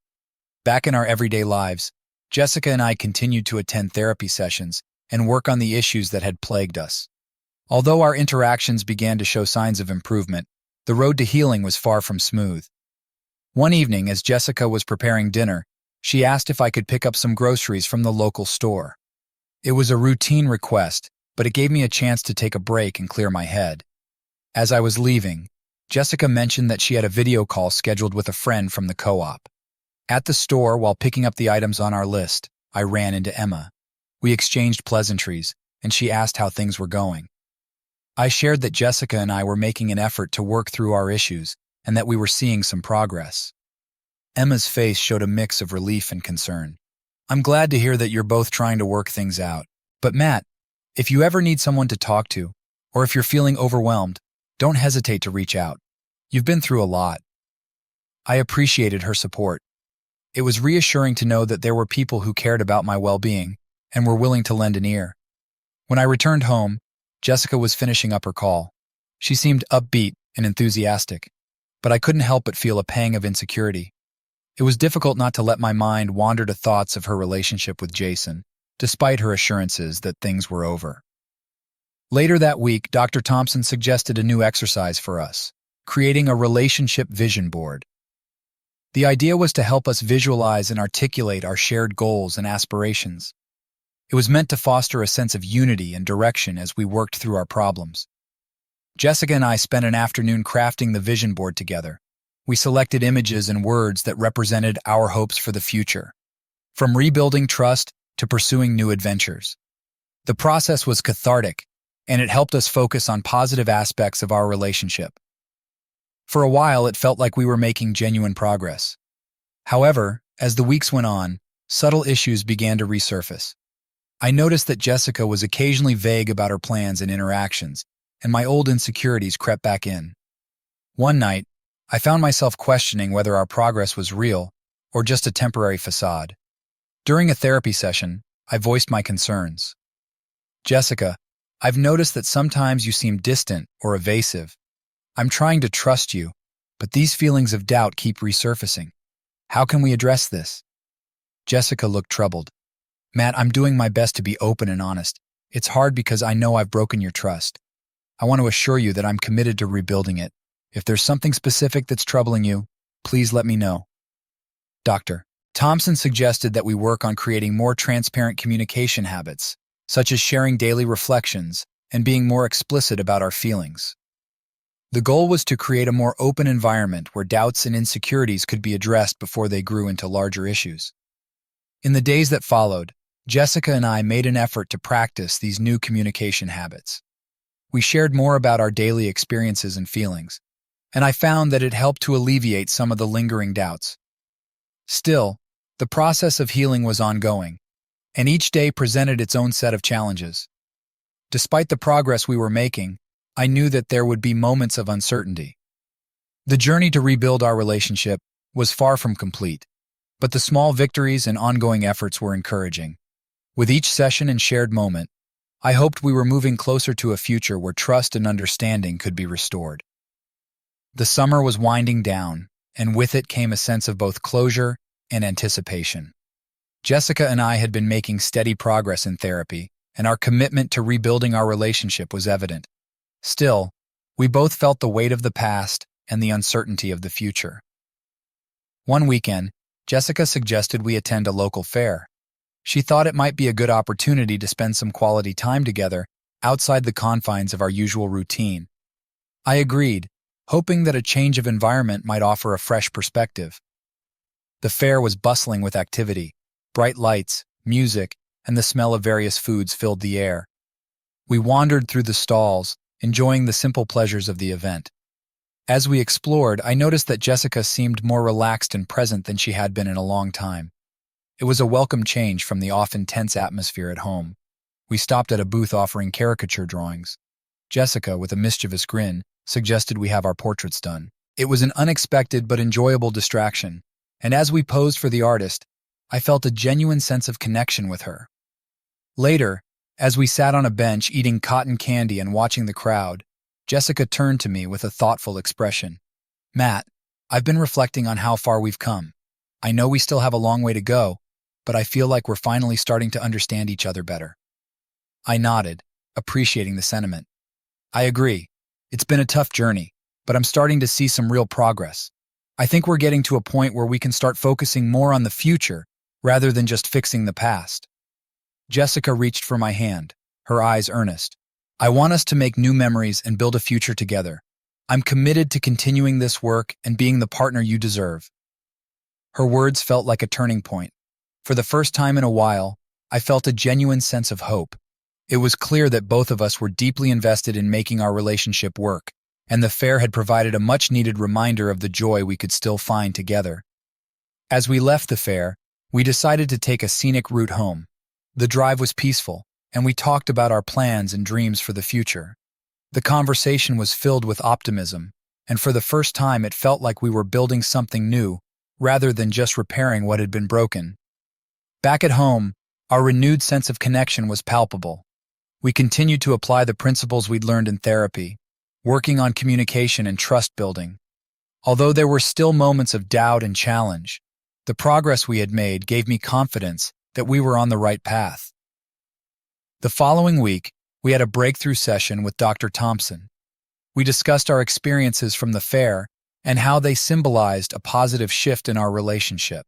Back in our everyday lives, Jessica and I continued to attend therapy sessions and work on the issues that had plagued us. Although our interactions began to show signs of improvement, the road to healing was far from smooth. One evening, as Jessica was preparing dinner, she asked if I could pick up some groceries from the local store. It was a routine request, but it gave me a chance to take a break and clear my head. As I was leaving, Jessica mentioned that she had a video call scheduled with a friend from the co-op. At the store, while picking up the items on our list, I ran into Emma. We exchanged pleasantries, and she asked how things were going. I shared that Jessica and I were making an effort to work through our issues and that we were seeing some progress. Emma's face showed a mix of relief and concern. I'm glad to hear that you're both trying to work things out. But Matt, if you ever need someone to talk to, or if you're feeling overwhelmed, don't hesitate to reach out. You've been through a lot. I appreciated her support. It was reassuring to know that there were people who cared about my well-being and were willing to lend an ear. When I returned home, Jessica was finishing up her call. She seemed upbeat and enthusiastic, but I couldn't help but feel a pang of insecurity. It was difficult not to let my mind wander to thoughts of her relationship with Jason, despite her assurances that things were over. Later that week, Dr. Thompson suggested a new exercise for us, creating a relationship vision board. The idea was to help us visualize and articulate our shared goals and aspirations. It was meant to foster a sense of unity and direction as we worked through our problems. Jessica and I spent an afternoon crafting the vision board together. We selected images and words that represented our hopes for the future, from rebuilding trust to pursuing new adventures. The process was cathartic, and it helped us focus on positive aspects of our relationship. For a while, it felt like we were making genuine progress. However, as the weeks went on, subtle issues began to resurface. I noticed that Jessica was occasionally vague about her plans and interactions, and my old insecurities crept back in. One night, I found myself questioning whether our progress was real or just a temporary facade. During a therapy session, I voiced my concerns. Jessica, I've noticed that sometimes you seem distant or evasive. I'm trying to trust you, but these feelings of doubt keep resurfacing. How can we address this? Jessica looked troubled. Matt, I'm doing my best to be open and honest. It's hard because I know I've broken your trust. I want to assure you that I'm committed to rebuilding it. If there's something specific that's troubling you, please let me know. Dr. Thompson suggested that we work on creating more transparent communication habits, such as sharing daily reflections and being more explicit about our feelings. The goal was to create a more open environment where doubts and insecurities could be addressed before they grew into larger issues. In the days that followed, Jessica and I made an effort to practice these new communication habits. We shared more about our daily experiences and feelings, and I found that it helped to alleviate some of the lingering doubts. Still, the process of healing was ongoing, and each day presented its own set of challenges. Despite the progress we were making, I knew that there would be moments of uncertainty. The journey to rebuild our relationship was far from complete, but the small victories and ongoing efforts were encouraging. With each session and shared moment, I hoped we were moving closer to a future where trust and understanding could be restored. The summer was winding down, and with it came a sense of both closure and anticipation. Jessica and I had been making steady progress in therapy, and our commitment to rebuilding our relationship was evident. Still, we both felt the weight of the past and the uncertainty of the future. One weekend, Jessica suggested we attend a local fair. She thought it might be a good opportunity to spend some quality time together outside the confines of our usual routine. I agreed, hoping that a change of environment might offer a fresh perspective. The fair was bustling with activity. Bright lights, music, and the smell of various foods filled the air. We wandered through the stalls, enjoying the simple pleasures of the event. As we explored, I noticed that Jessica seemed more relaxed and present than she had been in a long time. It was a welcome change from the often tense atmosphere at home. We stopped at a booth offering caricature drawings. Jessica, with a mischievous grin, suggested we have our portraits done. It was an unexpected but enjoyable distraction, and as we posed for the artist, I felt a genuine sense of connection with her. Later, as we sat on a bench eating cotton candy and watching the crowd, Jessica turned to me with a thoughtful expression. Matt, I've been reflecting on how far we've come. I know we still have a long way to go, but I feel like we're finally starting to understand each other better. I nodded, appreciating the sentiment. I agree. It's been a tough journey, but I'm starting to see some real progress. I think we're getting to a point where we can start focusing more on the future rather than just fixing the past. Jessica reached for my hand, her eyes earnest. I want us to make new memories and build a future together. I'm committed to continuing this work and being the partner you deserve. Her words felt like a turning point. For the first time in a while, I felt a genuine sense of hope. It was clear that both of us were deeply invested in making our relationship work, and the fair had provided a much-needed reminder of the joy we could still find together. As we left the fair, we decided to take a scenic route home. The drive was peaceful, and we talked about our plans and dreams for the future. The conversation was filled with optimism, and for the first time it felt like we were building something new, rather than just repairing what had been broken. Back at home, our renewed sense of connection was palpable. We continued to apply the principles we'd learned in therapy, working on communication and trust building. Although there were still moments of doubt and challenge, the progress we had made gave me confidence that we were on the right path. The following week, we had a breakthrough session with Dr. Thompson. We discussed our experiences from the fair and how they symbolized a positive shift in our relationship.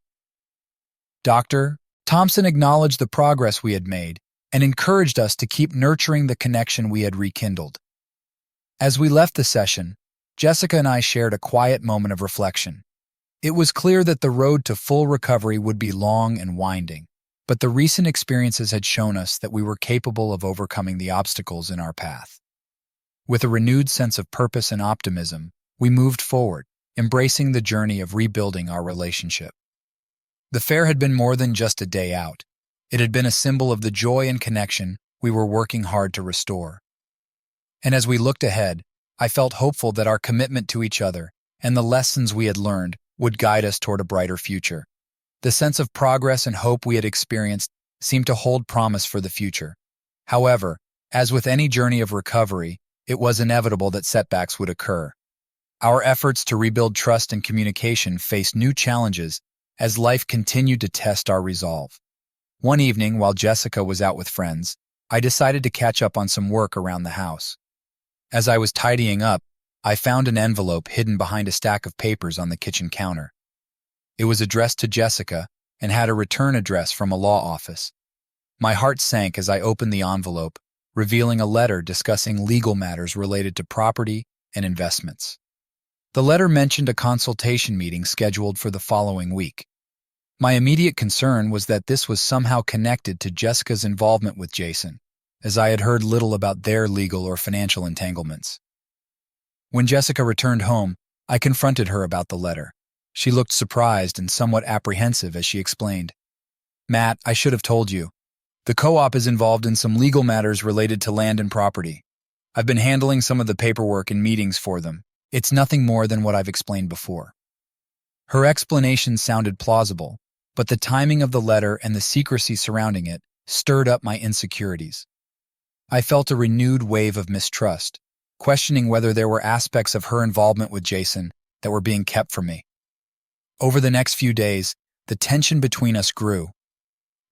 Dr. Thompson acknowledged the progress we had made and encouraged us to keep nurturing the connection we had rekindled. As we left the session, Jessica and I shared a quiet moment of reflection. It was clear that the road to full recovery would be long and winding, but the recent experiences had shown us that we were capable of overcoming the obstacles in our path. With a renewed sense of purpose and optimism, we moved forward, embracing the journey of rebuilding our relationship. The fair had been more than just a day out. It had been a symbol of the joy and connection we were working hard to restore. And as we looked ahead, I felt hopeful that our commitment to each other and the lessons we had learned would guide us toward a brighter future. The sense of progress and hope we had experienced seemed to hold promise for the future. However, as with any journey of recovery, it was inevitable that setbacks would occur. Our efforts to rebuild trust and communication faced new challenges as life continued to test our resolve. One evening, while Jessica was out with friends, I decided to catch up on some work around the house. As I was tidying up, I found an envelope hidden behind a stack of papers on the kitchen counter. It was addressed to Jessica and had a return address from a law office. My heart sank as I opened the envelope, revealing a letter discussing legal matters related to property and investments. The letter mentioned a consultation meeting scheduled for the following week. My immediate concern was that this was somehow connected to Jessica's involvement with Jason, as I had heard little about their legal or financial entanglements. When Jessica returned home, I confronted her about the letter. She looked surprised and somewhat apprehensive as she explained. "Matt, I should have told you. The co-op is involved in some legal matters related to land and property. I've been handling some of the paperwork and meetings for them. It's nothing more than what I've explained before." Her explanation sounded plausible, but the timing of the letter and the secrecy surrounding it stirred up my insecurities. I felt a renewed wave of mistrust, questioning whether there were aspects of her involvement with Jason that were being kept from me. Over the next few days, the tension between us grew.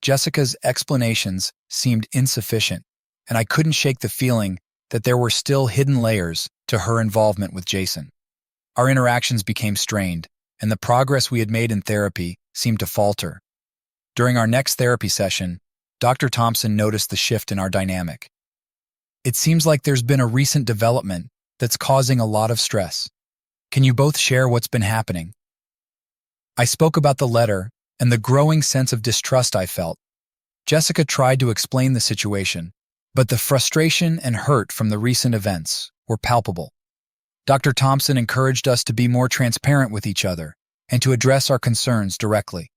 Jessica's explanations seemed insufficient, and I couldn't shake the feeling that there were still hidden layers to her involvement with Jason. Our interactions became strained, and the progress we had made in therapy seemed to falter. During our next therapy session, Dr. Thompson noticed the shift in our dynamic. "It seems like there's been a recent development that's causing a lot of stress. Can you both share what's been happening?" I spoke about the letter and the growing sense of distrust I felt. Jessica tried to explain the situation, but the frustration and hurt from the recent events were palpable. Dr. Thompson encouraged us to be more transparent with each other and to address our concerns directly.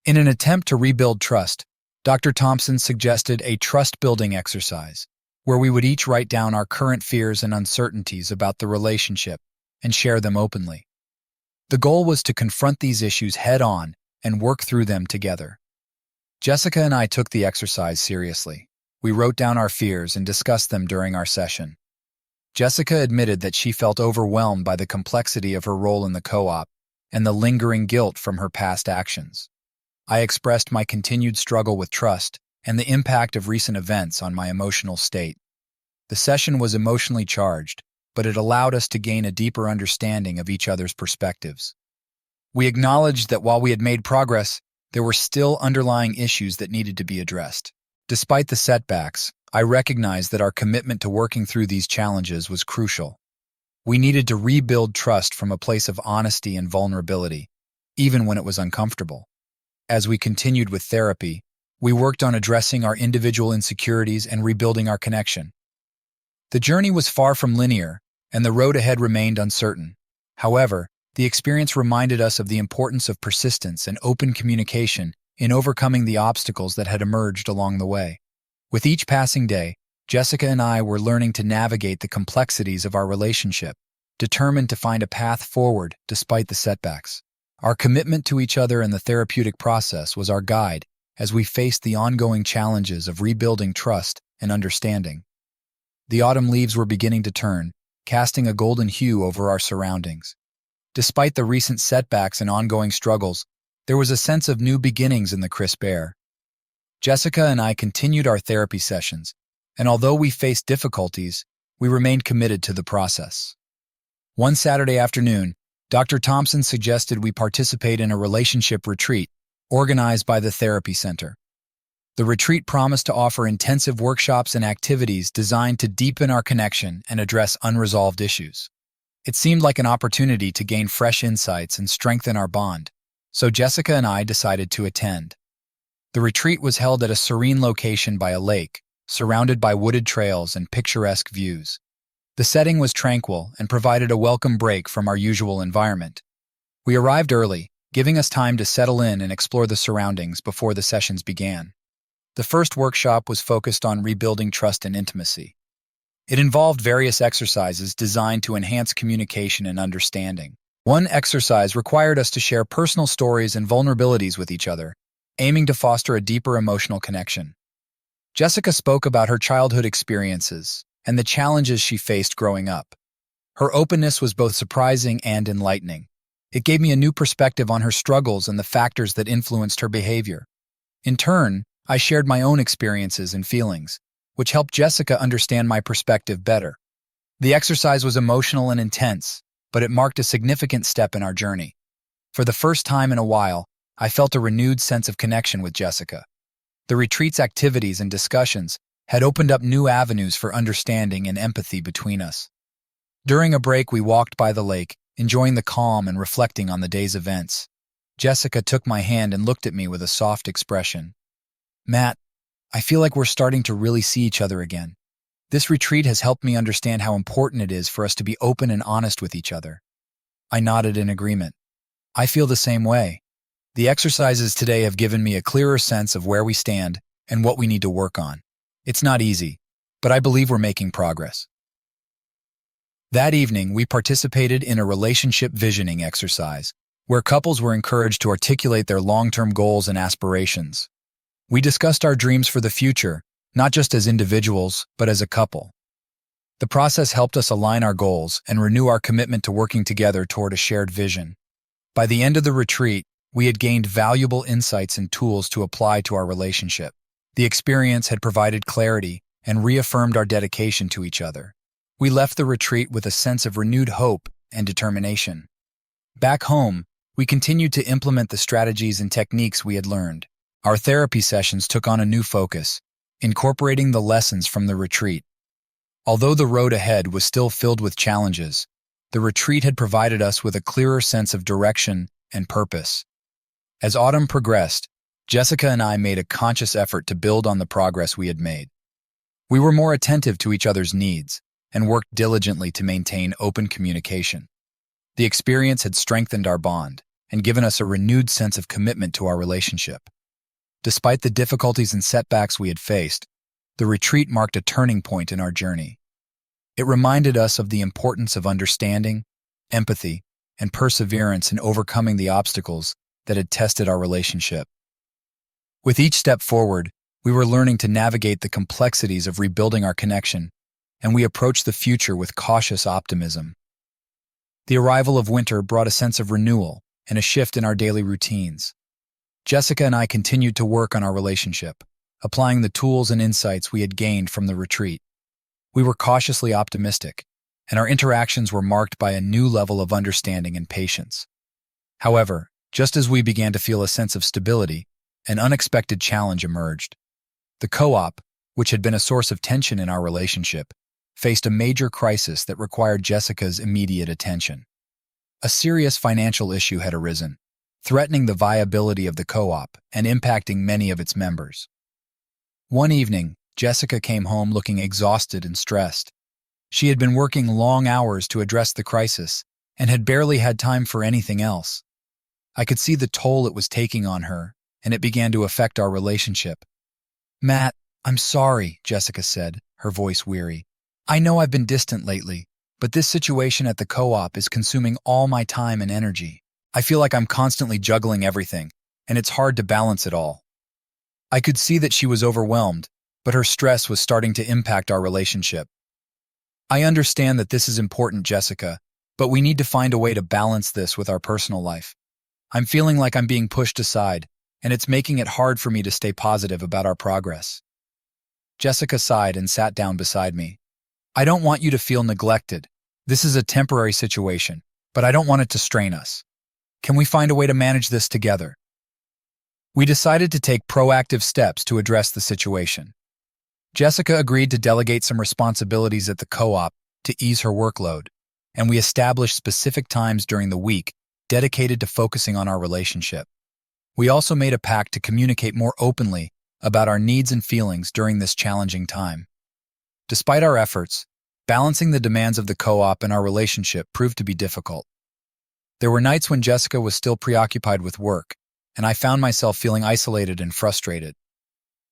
In an attempt to rebuild trust, Dr. Thompson suggested a trust-building exercise, where we would each write down our current fears and uncertainties about the relationship and share them openly. The goal was to confront these issues head-on and work through them together. Jessica and I took the exercise seriously. We wrote down our fears and discussed them during our session. Jessica admitted that she felt overwhelmed by the complexity of her role in the co-op and the lingering guilt from her past actions. I expressed my continued struggle with trust and the impact of recent events on my emotional state. The session was emotionally charged, but it allowed us to gain a deeper understanding of each other's perspectives. We acknowledged that while we had made progress, there were still underlying issues that needed to be addressed. Despite the setbacks, I recognized that our commitment to working through these challenges was crucial. We needed to rebuild trust from a place of honesty and vulnerability, even when it was uncomfortable. As we continued with therapy, we worked on addressing our individual insecurities and rebuilding our connection. The journey was far from linear, and the road ahead remained uncertain. However, the experience reminded us of the importance of persistence and open communication in overcoming the obstacles that had emerged along the way. With each passing day, Jessica and I were learning to navigate the complexities of our relationship, determined to find a path forward despite the setbacks. Our commitment to each other and the therapeutic process was our guide as we faced the ongoing challenges of rebuilding trust and understanding. The autumn leaves were beginning to turn, casting a golden hue over our surroundings. Despite the recent setbacks and ongoing struggles, there was a sense of new beginnings in the crisp air. Jessica and I continued our therapy sessions, and although we faced difficulties, we remained committed to the process. One Saturday afternoon, Dr. Thompson suggested we participate in a relationship retreat organized by the Therapy Center. The retreat promised to offer intensive workshops and activities designed to deepen our connection and address unresolved issues. It seemed like an opportunity to gain fresh insights and strengthen our bond, so Jessica and I decided to attend. The retreat was held at a serene location by a lake, surrounded by wooded trails and picturesque views. The setting was tranquil and provided a welcome break from our usual environment. We arrived early, giving us time to settle in and explore the surroundings before the sessions began. The first workshop was focused on rebuilding trust and intimacy. It involved various exercises designed to enhance communication and understanding. One exercise required us to share personal stories and vulnerabilities with each other, aiming to foster a deeper emotional connection. Jessica spoke about her childhood experiences and the challenges she faced growing up. Her openness was both surprising and enlightening. It gave me a new perspective on her struggles and the factors that influenced her behavior. In turn, I shared my own experiences and feelings, which helped Jessica understand my perspective better. The exercise was emotional and intense, but it marked a significant step in our journey. For the first time in a while, I felt a renewed sense of connection with Jessica. The retreat's activities and discussions had opened up new avenues for understanding and empathy between us. During a break, we walked by the lake, enjoying the calm and reflecting on the day's events. Jessica took my hand and looked at me with a soft expression. "Matt, I feel like we're starting to really see each other again. This retreat has helped me understand how important it is for us to be open and honest with each other." I nodded in agreement. "I feel the same way. The exercises today have given me a clearer sense of where we stand and what we need to work on. It's not easy, but I believe we're making progress." That evening, we participated in a relationship visioning exercise, where couples were encouraged to articulate their long-term goals and aspirations. We discussed our dreams for the future, not just as individuals, but as a couple. The process helped us align our goals and renew our commitment to working together toward a shared vision. By the end of the retreat, we had gained valuable insights and tools to apply to our relationship. The experience had provided clarity and reaffirmed our dedication to each other. We left the retreat with a sense of renewed hope and determination. Back home, we continued to implement the strategies and techniques we had learned. Our therapy sessions took on a new focus, incorporating the lessons from the retreat. Although the road ahead was still filled with challenges, the retreat had provided us with a clearer sense of direction and purpose. As autumn progressed, Jessica and I made a conscious effort to build on the progress we had made. We were more attentive to each other's needs and worked diligently to maintain open communication. The experience had strengthened our bond and given us a renewed sense of commitment to our relationship. Despite the difficulties and setbacks we had faced, the retreat marked a turning point in our journey. It reminded us of the importance of understanding, empathy, and perseverance in overcoming the obstacles that had tested our relationship. With each step forward, we were learning to navigate the complexities of rebuilding our connection, and we approached the future with cautious optimism. The arrival of winter brought a sense of renewal and a shift in our daily routines. Jessica and I continued to work on our relationship, applying the tools and insights we had gained from the retreat. We were cautiously optimistic, and our interactions were marked by a new level of understanding and patience. However, just as we began to feel a sense of stability, an unexpected challenge emerged. The co-op, which had been a source of tension in our relationship, faced a major crisis that required Jessica's immediate attention. A serious financial issue had arisen, threatening the viability of the co-op and impacting many of its members. One evening, Jessica came home looking exhausted and stressed. She had been working long hours to address the crisis and had barely had time for anything else. I could see the toll it was taking on her, and it began to affect our relationship. "Matt, I'm sorry," Jessica said, her voice weary. "I know I've been distant lately, but this situation at the co-op is consuming all my time and energy. I feel like I'm constantly juggling everything, and it's hard to balance it all." I could see that she was overwhelmed, but her stress was starting to impact our relationship. "I understand that this is important, Jessica, but we need to find a way to balance this with our personal life. I'm feeling like I'm being pushed aside, and it's making it hard for me to stay positive about our progress." Jessica sighed and sat down beside me. "I don't want you to feel neglected. This is a temporary situation, but I don't want it to strain us. Can we find a way to manage this together?" We decided to take proactive steps to address the situation. Jessica agreed to delegate some responsibilities at the co-op to ease her workload, and we established specific times during the week dedicated to focusing on our relationship. We also made a pact to communicate more openly about our needs and feelings during this challenging time. Despite our efforts, balancing the demands of the co-op and our relationship proved to be difficult. There were nights when Jessica was still preoccupied with work, and I found myself feeling isolated and frustrated.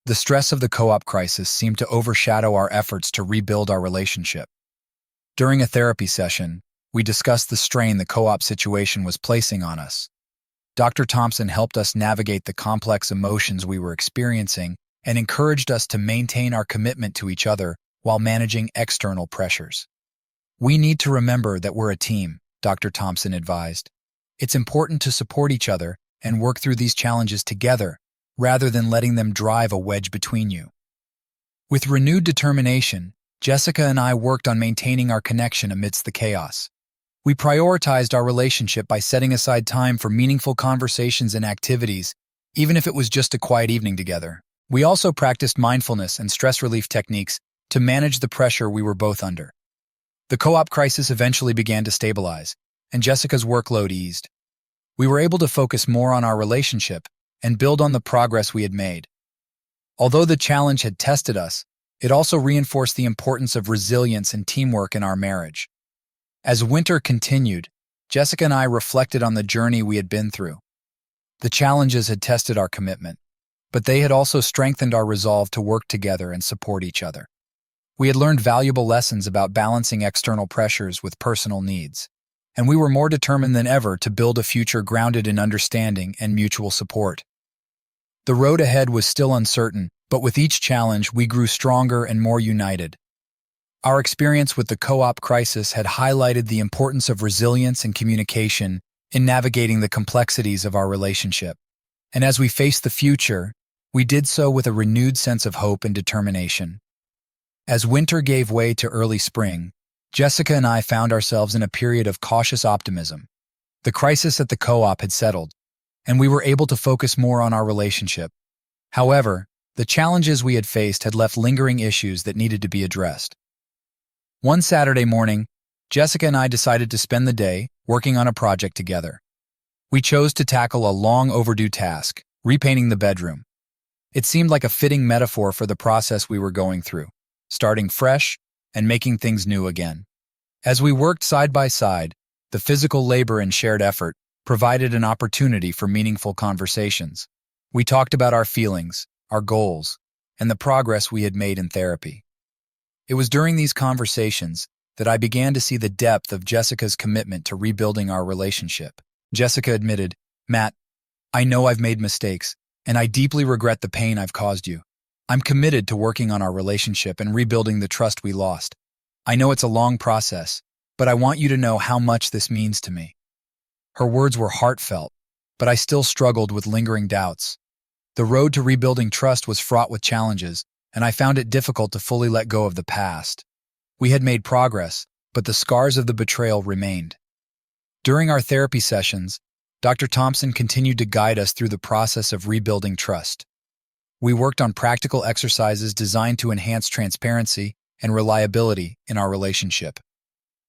The stress of the co-op crisis seemed to overshadow our efforts to rebuild our relationship. During a therapy session, we discussed the strain the co-op situation was placing on us. Dr. Thompson helped us navigate the complex emotions we were experiencing and encouraged us to maintain our commitment to each other while managing external pressures. "We need to remember that we're a team," Dr. Thompson advised. "It's important to support each other and work through these challenges together, rather than letting them drive a wedge between you." With renewed determination, Jessica and I worked on maintaining our connection amidst the chaos. We prioritized our relationship by setting aside time for meaningful conversations and activities, even if it was just a quiet evening together. We also practiced mindfulness and stress relief techniques to manage the pressure we were both under. The co-op crisis eventually began to stabilize, and Jessica's workload eased. We were able to focus more on our relationship and build on the progress we had made. Although the challenge had tested us, it also reinforced the importance of resilience and teamwork in our marriage. As winter continued, Jessica and I reflected on the journey we had been through. The challenges had tested our commitment, but they had also strengthened our resolve to work together and support each other. We had learned valuable lessons about balancing external pressures with personal needs, and we were more determined than ever to build a future grounded in understanding and mutual support. The road ahead was still uncertain, but with each challenge, we grew stronger and more united. Our experience with the co-op crisis had highlighted the importance of resilience and communication in navigating the complexities of our relationship. And as we faced the future, we did so with a renewed sense of hope and determination. As winter gave way to early spring, Jessica and I found ourselves in a period of cautious optimism. The crisis at the co-op had settled, and we were able to focus more on our relationship. However, the challenges we had faced had left lingering issues that needed to be addressed. One Saturday morning, Jessica and I decided to spend the day working on a project together. We chose to tackle a long overdue task, repainting the bedroom. It seemed like a fitting metaphor for the process we were going through, starting fresh and making things new again. As we worked side by side, the physical labor and shared effort provided an opportunity for meaningful conversations. We talked about our feelings, our goals, and the progress we had made in therapy. It was during these conversations that I began to see the depth of Jessica's commitment to rebuilding our relationship. Jessica admitted, "Matt, I know I've made mistakes, and I deeply regret the pain I've caused you. I'm committed to working on our relationship and rebuilding the trust we lost. I know it's a long process, but I want you to know how much this means to me." Her words were heartfelt, but I still struggled with lingering doubts. The road to rebuilding trust was fraught with challenges, and I found it difficult to fully let go of the past. We had made progress, but the scars of the betrayal remained. During our therapy sessions, Dr. Thompson continued to guide us through the process of rebuilding trust. We worked on practical exercises designed to enhance transparency and reliability in our relationship.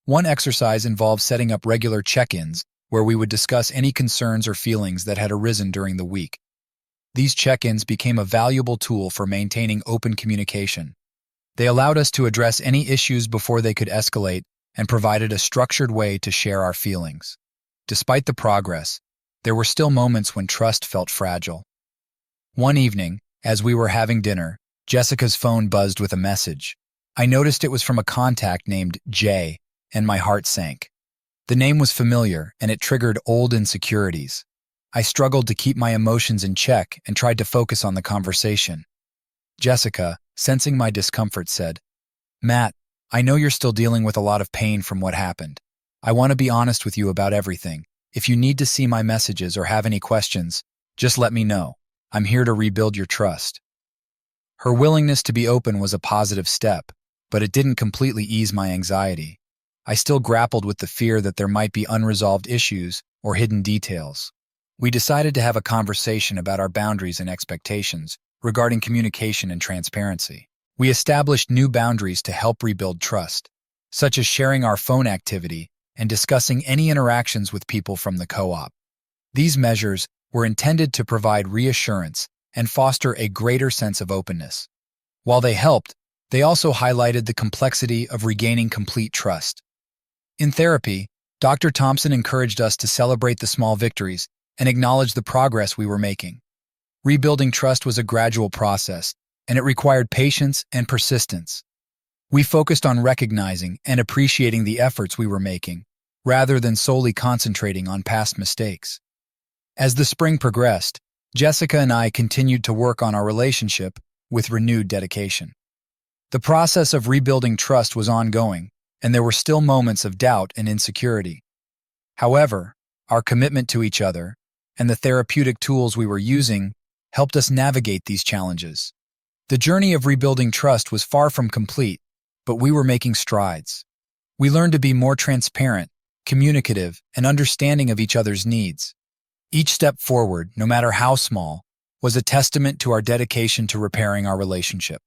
One exercise involved setting up regular check-ins where we would discuss any concerns or feelings that had arisen during the week. These check-ins became a valuable tool for maintaining open communication. They allowed us to address any issues before they could escalate and provided a structured way to share our feelings. Despite the progress, there were still moments when trust felt fragile. One evening, as we were having dinner, Jessica's phone buzzed with a message. I noticed it was from a contact named Jay, and my heart sank. The name was familiar, and it triggered old insecurities. I struggled to keep my emotions in check and tried to focus on the conversation. Jessica, sensing my discomfort, said, "Matt, I know you're still dealing with a lot of pain from what happened. I want to be honest with you about everything. If you need to see my messages or have any questions, just let me know. I'm here to rebuild your trust." Her willingness to be open was a positive step, but it didn't completely ease my anxiety. I still grappled with the fear that there might be unresolved issues or hidden details. We decided to have a conversation about our boundaries and expectations regarding communication and transparency. We established new boundaries to help rebuild trust, such as sharing our phone activity and discussing any interactions with people from the co-op. These measures were intended to provide reassurance and foster a greater sense of openness. While they helped, they also highlighted the complexity of regaining complete trust. In therapy, Dr. Thompson encouraged us to celebrate the small victories and acknowledge the progress we were making. Rebuilding trust was a gradual process, and it required patience and persistence. We focused on recognizing and appreciating the efforts we were making, rather than solely concentrating on past mistakes. As the spring progressed, Jessica and I continued to work on our relationship with renewed dedication. The process of rebuilding trust was ongoing, and there were still moments of doubt and insecurity. However, our commitment to each other and the therapeutic tools we were using helped us navigate these challenges. The journey of rebuilding trust was far from complete, but we were making strides. We learned to be more transparent, communicative, and understanding of each other's needs. Each step forward, no matter how small, was a testament to our dedication to repairing our relationship.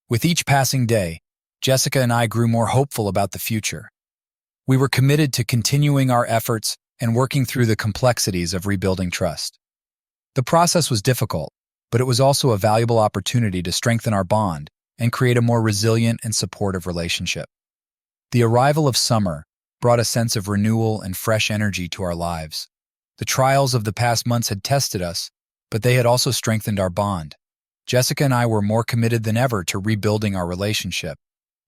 With each passing day, Jessica and I grew more hopeful about the future. We were committed to continuing our efforts and working through the complexities of rebuilding trust. The process was difficult, but it was also a valuable opportunity to strengthen our bond and create a more resilient and supportive relationship. The arrival of summer brought a sense of renewal and fresh energy to our lives. The trials of the past months had tested us, but they had also strengthened our bond. Jessica and I were more committed than ever to rebuilding our relationship,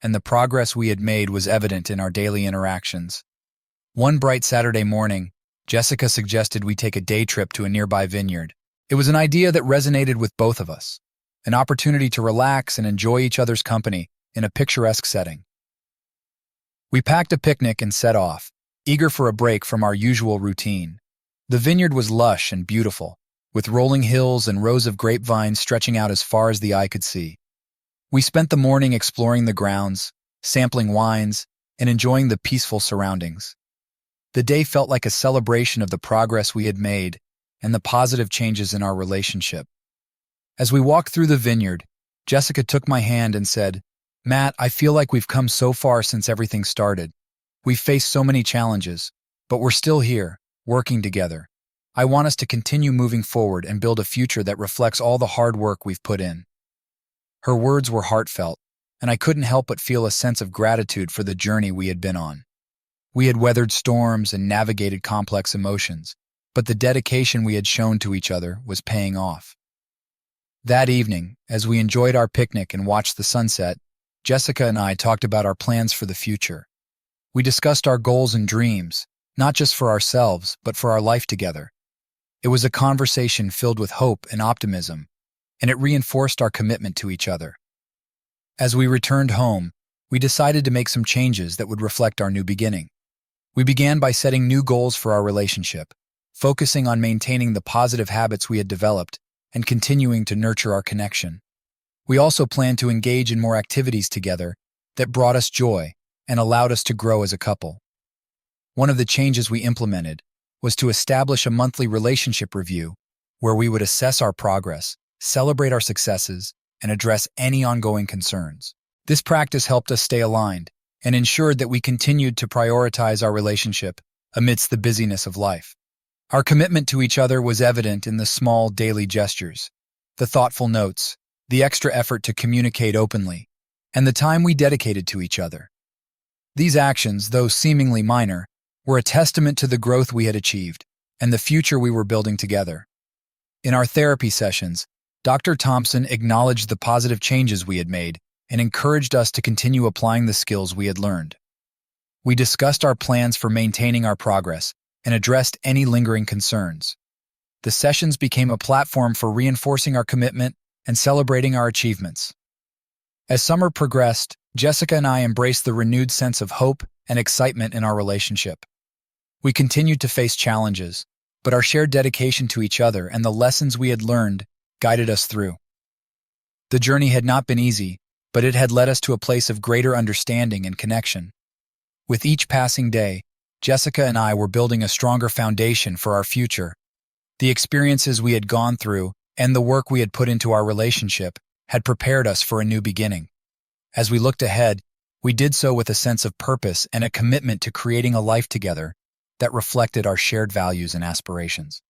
and the progress we had made was evident in our daily interactions. One bright Saturday morning, Jessica suggested we take a day trip to a nearby vineyard. It was an idea that resonated with both of us, an opportunity to relax and enjoy each other's company in a picturesque setting. We packed a picnic and set off, eager for a break from our usual routine. The vineyard was lush and beautiful, with rolling hills and rows of grapevines stretching out as far as the eye could see. We spent the morning exploring the grounds, sampling wines, and enjoying the peaceful surroundings. The day felt like a celebration of the progress we had made and the positive changes in our relationship. As we walked through the vineyard, Jessica took my hand and said, "Matt, I feel like we've come so far since everything started. We've faced so many challenges, but we're still here, working together. I want us to continue moving forward and build a future that reflects all the hard work we've put in." Her words were heartfelt, and I couldn't help but feel a sense of gratitude for the journey we had been on. We had weathered storms and navigated complex emotions, but the dedication we had shown to each other was paying off. That evening, as we enjoyed our picnic and watched the sunset, Jessica and I talked about our plans for the future. We discussed our goals and dreams, not just for ourselves, but for our life together. It was a conversation filled with hope and optimism, and it reinforced our commitment to each other. As we returned home, we decided to make some changes that would reflect our new beginning. We began by setting new goals for our relationship, focusing on maintaining the positive habits we had developed and continuing to nurture our connection. We also planned to engage in more activities together that brought us joy and allowed us to grow as a couple. One of the changes we implemented was to establish a monthly relationship review where we would assess our progress, celebrate our successes, and address any ongoing concerns. This practice helped us stay aligned and ensured that we continued to prioritize our relationship amidst the busyness of life. Our commitment to each other was evident in the small daily gestures, the thoughtful notes, the extra effort to communicate openly, and the time we dedicated to each other. These actions, though seemingly minor, were a testament to the growth we had achieved and the future we were building together. In our therapy sessions, Dr. Thompson acknowledged the positive changes we had made and encouraged us to continue applying the skills we had learned. We discussed our plans for maintaining our progress and addressed any lingering concerns. The sessions became a platform for reinforcing our commitment and celebrating our achievements. As summer progressed, Jessica and I embraced the renewed sense of hope and excitement in our relationship. We continued to face challenges, but our shared dedication to each other and the lessons we had learned guided us through. The journey had not been easy, but it had led us to a place of greater understanding and connection. With each passing day, Jessica and I were building a stronger foundation for our future. The experiences we had gone through and the work we had put into our relationship had prepared us for a new beginning. As we looked ahead, we did so with a sense of purpose and a commitment to creating a life together that reflected our shared values and aspirations.